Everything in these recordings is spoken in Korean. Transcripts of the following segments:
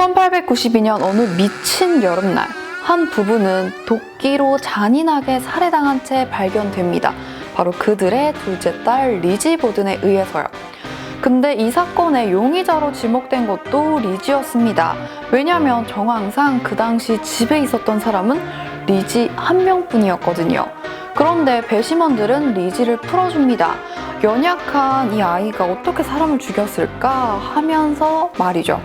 1892년 어느 미친 여름날, 한 부부는 도끼로 잔인하게 살해당한 채 발견됩니다. 바로 그들의 둘째 딸 리지 보든에 의해서요. 근데 이 사건의 용의자로 지목된 것도 리지였습니다. 왜냐면 정황상 그 당시 집에 있었던 사람은 리지 한 명뿐이었거든요. 그런데 배심원들은 리지를 풀어줍니다. 연약한 이 아이가 어떻게 사람을 죽였을까 하면서 말이죠.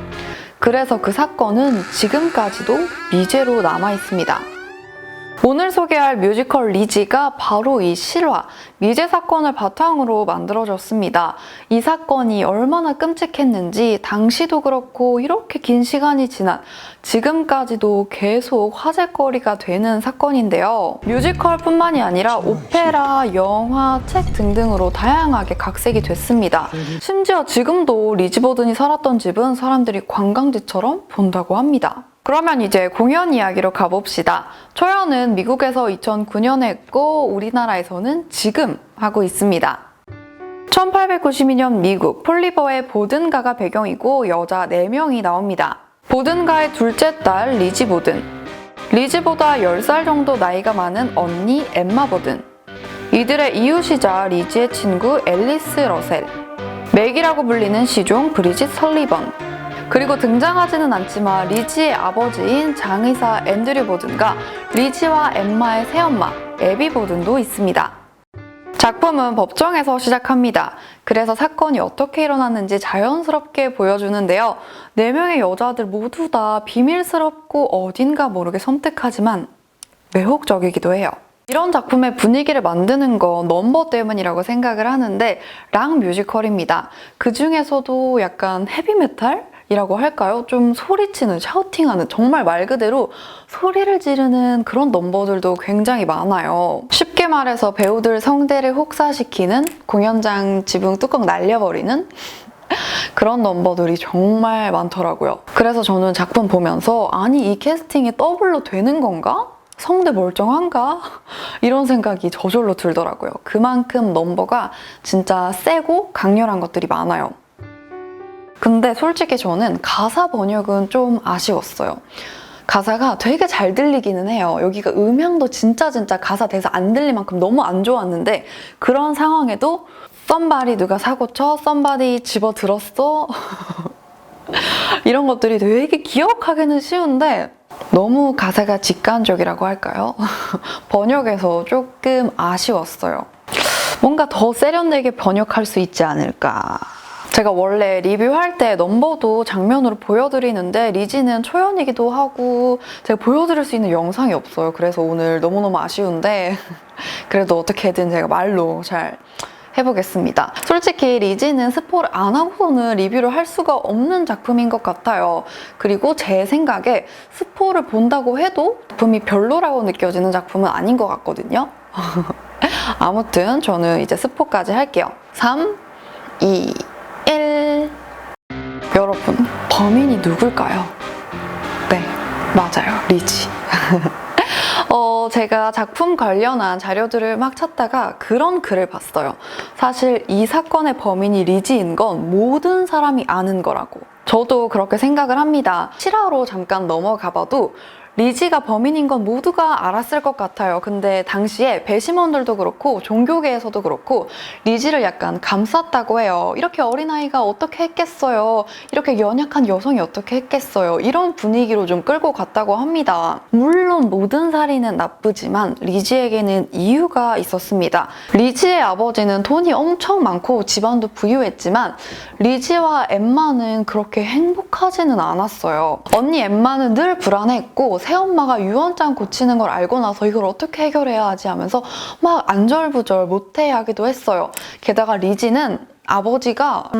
그래서 그 사건은 지금까지도 미제로 남아있습니다. 오늘 소개할 뮤지컬 리지가 바로 이 실화, 미제 사건을 바탕으로 만들어졌습니다. 이 사건이 얼마나 끔찍했는지 당시도 그렇고 이렇게 긴 시간이 지난 지금까지도 계속 화제거리가 되는 사건인데요. 뮤지컬뿐만이 아니라 오페라, 영화, 책 등등으로 다양하게 각색이 됐습니다. 심지어 지금도 리지 보든이 살았던 집은 사람들이 관광지처럼 본다고 합니다. 그러면 이제 공연 이야기로 가봅시다. 초연은 미국에서 2009년에 했고 우리나라에서는 지금 하고 있습니다. 1892년 미국, 폴리버의 보든가가 배경이고 여자 4명이 나옵니다. 보든가의 둘째 딸 리지 보든, 리지보다 10살 정도 나이가 많은 언니 엠마 보든, 이들의 이웃이자 리지의 친구 앨리스 러셀, 맥이라고 불리는 시종 브리짓 설리번, 그리고 등장하지는 않지만 리지의 아버지인 장의사 앤드류 보든과 리지와 엠마의 새엄마 애비 보든도 있습니다. 작품은 법정에서 시작합니다. 그래서 사건이 어떻게 일어났는지 자연스럽게 보여주는데요. 4명의 여자들 모두 다 비밀스럽고 어딘가 모르게 섬뜩하지만 매혹적이기도 해요. 이런 작품의 분위기를 만드는 건 넘버 때문이라고 생각을 하는데 락 뮤지컬입니다. 그 중에서도 약간 헤비메탈? 이라고 할까요? 좀 소리치는, 샤우팅하는, 정말 말 그대로 소리를 지르는 그런 넘버들도 굉장히 많아요. 쉽게 말해서 배우들 성대를 혹사시키는, 공연장 지붕 뚜껑 날려버리는 그런 넘버들이 정말 많더라고요. 그래서 저는 작품 보면서 아니 이 캐스팅이 더블로 되는 건가? 성대 멀쩡한가? 이런 생각이 저절로 들더라고요. 그만큼 넘버가 진짜 세고 강렬한 것들이 많아요. 근데 솔직히 저는 가사 번역은 좀 아쉬웠어요. 가사가 되게 잘 들리기는 해요. 여기가 음향도 진짜 가사 대사 안 들릴 만큼 너무 안 좋았는데 그런 상황에도 somebody 누가 사고쳐, somebody 집어들었어 이런 것들이 되게 기억하기는 쉬운데 너무 가사가 직관적이라고 할까요? 번역에서 조금 아쉬웠어요. 뭔가 더 세련되게 번역할 수 있지 않을까. 제가 원래 리뷰할 때 넘버도 장면으로 보여드리는데 리지는 초연이기도 하고 제가 보여드릴 수 있는 영상이 없어요. 그래서 오늘 너무너무 아쉬운데 그래도 어떻게든 제가 말로 잘 해보겠습니다. 솔직히 리지는 스포를 안 하고서는 리뷰를 할 수가 없는 작품인 것 같아요. 그리고 제 생각에 스포를 본다고 해도 작품이 별로라고 느껴지는 작품은 아닌 것 같거든요. 아무튼 저는 이제 스포까지 할게요. 3, 2, 1. 여러분, 범인이 누굴까요? 네, 맞아요. 리지. 제가 작품 관련한 자료들을 막 찾다가 그런 글을 봤어요. 사실 이 사건의 범인이 리지인 건 모든 사람이 아는 거라고. 저도 그렇게 생각을 합니다. 실화로 잠깐 넘어가봐도 리지가 범인인 건 모두가 알았을 것 같아요. 근데 당시에 배심원들도 그렇고 종교계에서도 그렇고 리지를 약간 감쌌다고 해요. 이렇게 어린아이가 어떻게 했겠어요? 이렇게 연약한 여성이 어떻게 했겠어요? 이런 분위기로 좀 끌고 갔다고 합니다. 물론 모든 살인은 나쁘지만 리지에게는 이유가 있었습니다. 리지의 아버지는 돈이 엄청 많고 집안도 부유했지만 리지와 엠마는 그렇게 행복하지는 않았어요. 언니 엠마는 늘 불안했고 새엄마가 유언장 고치는 걸 알고 나서 이걸 어떻게 해결해야 하지 하면서 막 안절부절 못해하기도 했어요. 게다가 리지는 아버지가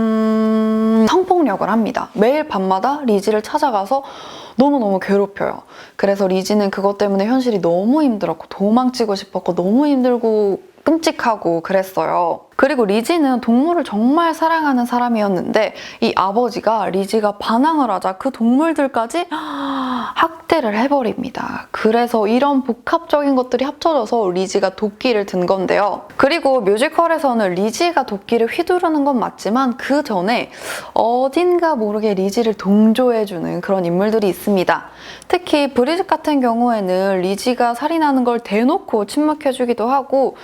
성폭력을 합니다. 매일 밤마다 리지를 찾아가서 너무너무 괴롭혀요. 그래서 리지는 그것 때문에 현실이 너무 힘들었고 도망치고 싶었고 너무 힘들고 끔찍하고 그랬어요. 그리고 리지는 동물을 정말 사랑하는 사람이었는데 이 아버지가 리지가 반항을 하자 그 동물들까지 학대를 해버립니다. 그래서 이런 복합적인 것들이 합쳐져서 리지가 도끼를 든 건데요. 그리고 뮤지컬에서는 리지가 도끼를 휘두르는 건 맞지만 그 전에 어딘가 모르게 리지를 동조해주는 그런 인물들이 있습니다. 특히 브리짓 같은 경우에는 리지가 살인하는 걸 대놓고 침묵해주기도 하고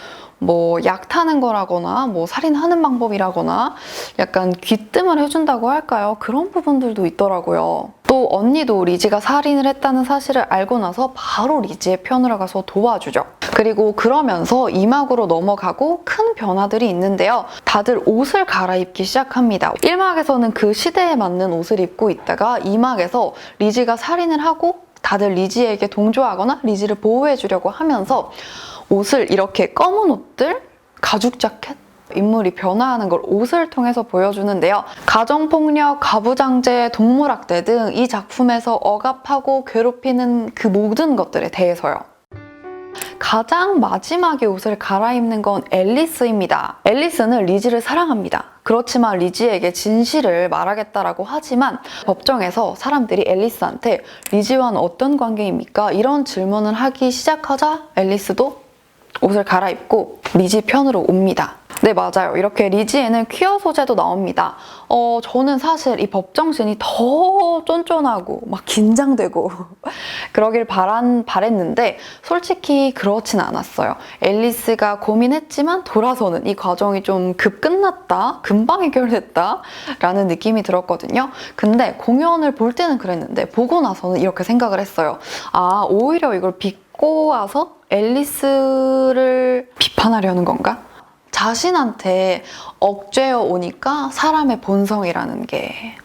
약 타는 거라거나 살인하는 방법이라거나 약간 귀뜸을 해준다고 할까요? 그런 부분들도 있더라고요. 또 언니도 리지가 살인을 했다는 사실을 알고 나서 바로 리지의 편으로 가서 도와주죠. 그리고 그러면서 2막으로 넘어가고 큰 변화들이 있는데요. 다들 옷을 갈아입기 시작합니다. 1막에서는 그 시대에 맞는 옷을 입고 있다가 2막에서 리지가 살인을 하고 다들 리지에게 동조하거나 리지를 보호해주려고 하면서 옷을 이렇게 검은 옷들, 가죽 자켓, 인물이 변화하는 걸 옷을 통해서 보여주는데요. 가정폭력, 가부장제, 동물학대 등 이 작품에서 억압하고 괴롭히는 그 모든 것들에 대해서요. 가장 마지막에 옷을 갈아입는 건 앨리스입니다. 앨리스는 리지를 사랑합니다. 그렇지만 리지에게 진실을 말하겠다라고 하지만 법정에서 사람들이 앨리스한테 리지와는 어떤 관계입니까? 이런 질문을 하기 시작하자 앨리스도 옷을 갈아입고 리지 편으로 옵니다. 네, 맞아요. 이렇게 리지에는 퀴어 소재도 나옵니다. 저는 사실 이 법정신이 더 쫀쫀하고 막 긴장되고 그러길 바랬는데 솔직히 그렇진 않았어요. 앨리스가 고민했지만 돌아서는 이 과정이 좀 급 끝났다, 금방 해결됐다 라는 느낌이 들었거든요. 근데 공연을 볼 때는 그랬는데 보고 나서는 이렇게 생각을 했어요. 아, 오히려 이걸 비꼬 와서 앨리스를 비판하려는 건가? 자신한테 억죄어 오니까 사람의 본성이라는 게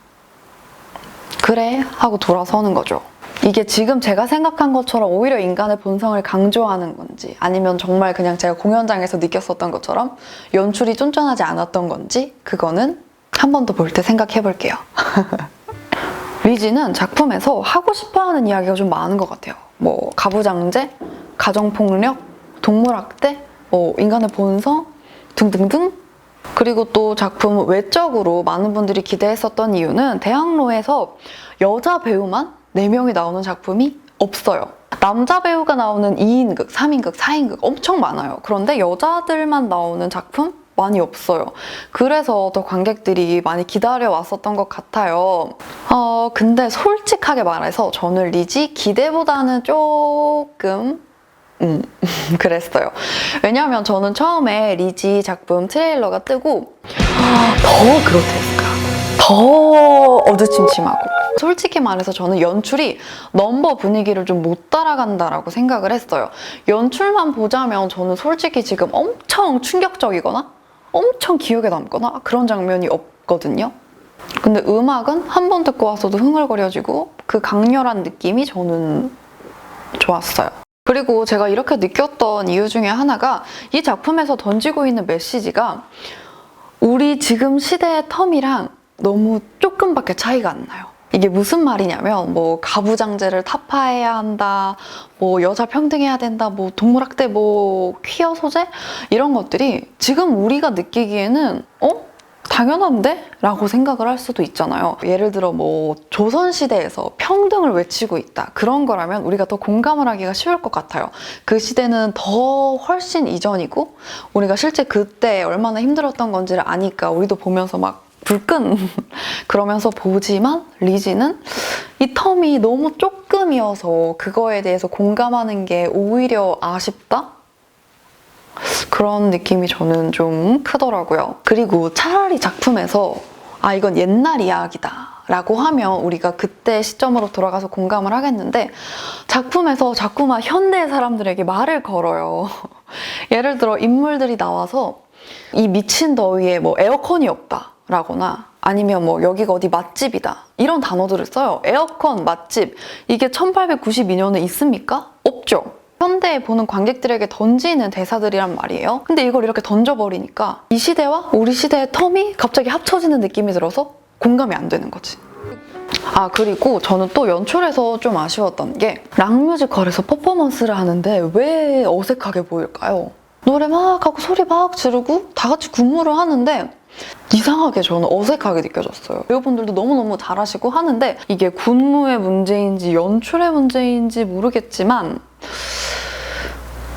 그래 하고 돌아서는 거죠. 이게 지금 제가 생각한 것처럼 오히려 인간의 본성을 강조하는 건지 아니면 정말 그냥 제가 공연장에서 느꼈었던 것처럼 연출이 쫀쫀하지 않았던 건지 그거는 한 번 더 볼 때 생각해 볼게요. 리지는 작품에서 하고 싶어하는 이야기가 좀 많은 것 같아요. 가부장제, 가정폭력, 동물학대, 인간의 본성 등등등. 그리고 또 작품 외적으로 많은 분들이 기대했었던 이유는 대학로에서 여자 배우만 4명이 나오는 작품이 없어요. 남자 배우가 나오는 2인극, 3인극, 4인극 엄청 많아요. 그런데 여자들만 나오는 작품 많이 없어요. 그래서 더 관객들이 많이 기다려왔었던 것 같아요. 근데 솔직하게 말해서 저는 리지 기대보다는 조금 그랬어요. 왜냐하면 저는 처음에 리지 작품 트레일러가 뜨고 더 그로테스크하고 더 어두침침하고 솔직히 말해서 저는 연출이 넘버 분위기를 좀 못 따라간다라고 생각을 했어요. 연출만 보자면 저는 솔직히 지금 엄청 충격적이거나 엄청 기억에 남거나 그런 장면이 없거든요. 근데 음악은 한 번 듣고 와서도 흥얼거려지고 그 강렬한 느낌이 저는 좋았어요. 그리고 제가 이렇게 느꼈던 이유 중에 하나가 이 작품에서 던지고 있는 메시지가 우리 지금 시대의 텀이랑 너무 조금밖에 차이가 안 나요. 이게 무슨 말이냐면 가부장제를 타파해야 한다, 여자 평등해야 된다, 동물학대, 퀴어 소재 이런 것들이 지금 우리가 느끼기에는 당연한데? 라고 생각을 할 수도 있잖아요. 예를 들어 조선시대에서 평등을 외치고 있다. 그런 거라면 우리가 더 공감을 하기가 쉬울 것 같아요. 그 시대는 더 훨씬 이전이고 우리가 실제 그때 얼마나 힘들었던 건지를 아니까 우리도 보면서 막 불끈 그러면서 보지만 리지는 이 텀이 너무 조금이어서 그거에 대해서 공감하는 게 오히려 아쉽다? 그런 느낌이 저는 좀 크더라고요. 그리고 차라리 작품에서 이건 옛날 이야기다 라고 하면 우리가 그때 시점으로 돌아가서 공감을 하겠는데 작품에서 자꾸만 현대 사람들에게 말을 걸어요. 예를 들어 인물들이 나와서 이 미친 더위에 에어컨이 없다 라거나 아니면 여기가 어디 맛집이다 이런 단어들을 써요. 에어컨, 맛집 이게 1892년에 있습니까? 없죠. 현대에 보는 관객들에게 던지는 대사들이란 말이에요. 근데 이걸 이렇게 던져버리니까 이 시대와 우리 시대의 텀이 갑자기 합쳐지는 느낌이 들어서 공감이 안 되는 거지. 그리고 저는 또 연출에서 좀 아쉬웠던 게 락뮤지컬에서 퍼포먼스를 하는데 왜 어색하게 보일까요? 노래 막 하고 소리 막 지르고 다 같이 군무를 하는데 이상하게 저는 어색하게 느껴졌어요. 배우분들도 너무너무 잘하시고 하는데 이게 군무의 문제인지 연출의 문제인지 모르겠지만,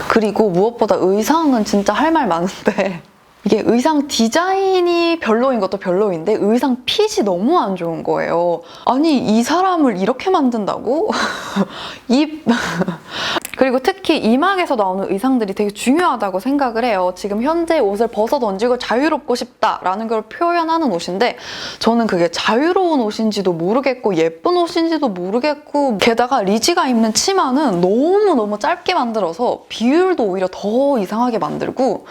그리고 무엇보다 의상은 진짜 할 말 많은데 이게 의상 디자인이 별로인 것도 별로인데 의상 핏이 너무 안 좋은 거예요. 아니, 이 사람을 이렇게 만든다고? 그리고 특히 이막에서 나오는 의상들이 되게 중요하다고 생각을 해요. 지금 현재 옷을 벗어 던지고 자유롭고 싶다라는 걸 표현하는 옷인데 저는 그게 자유로운 옷인지도 모르겠고 예쁜 옷인지도 모르겠고, 게다가 리지가 입는 치마는 너무너무 짧게 만들어서 비율도 오히려 더 이상하게 만들고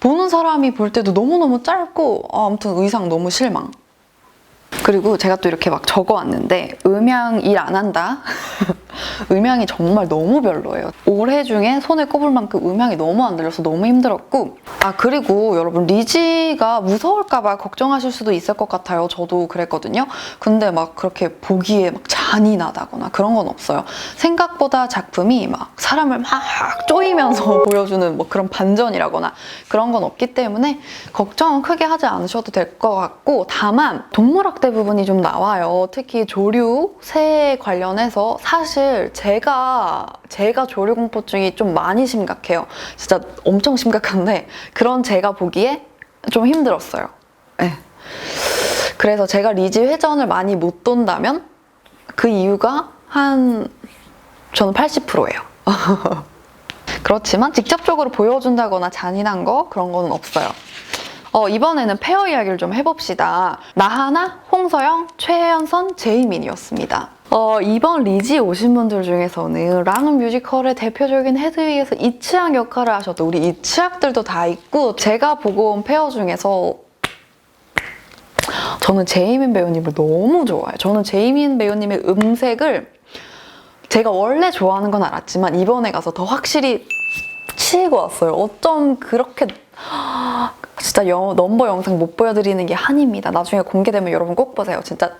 보는 사람이 볼 때도 너무너무 짧고, 아무튼 의상 너무 실망. 그리고 제가 또 이렇게 막 적어왔는데 음향 일 안 한다? 음향이 정말 너무 별로예요. 올해 중에 손에 꼽을 만큼 음향이 너무 안 들려서 너무 힘들었고, 그리고 여러분 리지가 무서울까봐 걱정하실 수도 있을 것 같아요. 저도 그랬거든요. 근데 막 그렇게 보기에 막 잔인하다거나 그런 건 없어요. 생각보다 작품이 막 사람을 막 쪼이면서 보여주는 뭐 그런 반전이라거나 그런 건 없기 때문에 걱정은 크게 하지 않으셔도 될 것 같고, 다만 동물학대 부분이 좀 나와요. 특히 조류, 새 관련해서 사실 제가 조류공포증이 좀 많이 심각해요. 진짜 엄청 심각한데 그런 제가 보기에 좀 힘들었어요. 네. 그래서 제가 리지 회전을 많이 못 돈다면 그 이유가 저는 80%예요. 그렇지만 직접적으로 보여준다거나 잔인한 거 그런 거는 없어요. 이번에는 페어 이야기를 좀 해봅시다. 나하나, 홍서영, 최현선, 제이민이었습니다. 이번 리지 오신 분들 중에서는 랑은 뮤지컬의 대표적인 헤드윅에서 이치학 역할을 하셨던 우리 이치학들도 다 있고, 제가 보고 온 페어 중에서 저는 제이민 배우님을 너무 좋아해요. 저는 제이민 배우님의 음색을 제가 원래 좋아하는 건 알았지만 이번에 가서 더 확실히 치이고 왔어요. 어쩜 그렇게 진짜 넘버 영상 못 보여드리는 게 한입니다. 나중에 공개되면 여러분 꼭 보세요. 진짜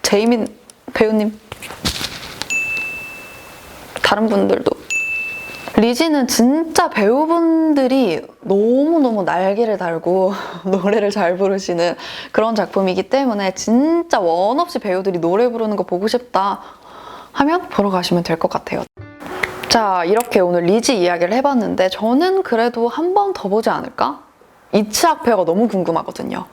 제이민 배우님, 다른 분들도. 리지는 진짜 배우분들이 너무너무 날개를 달고 노래를 잘 부르시는 그런 작품이기 때문에 진짜 원 없이 배우들이 노래 부르는 거 보고 싶다 하면 보러 가시면 될 것 같아요. 자, 이렇게 오늘 리지 이야기를 해봤는데 저는 그래도 한 번 더 보지 않을까? 이치학 페어가 너무 궁금하거든요.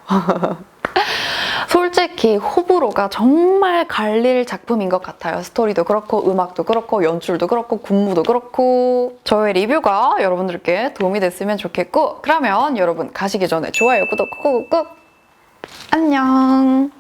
솔직히 호불호가 정말 갈릴 작품인 것 같아요. 스토리도 그렇고 음악도 그렇고 연출도 그렇고 군무도 그렇고. 저의 리뷰가 여러분들께 도움이 됐으면 좋겠고, 그러면 여러분 가시기 전에 좋아요, 구독 꾹꾹꾹. 안녕.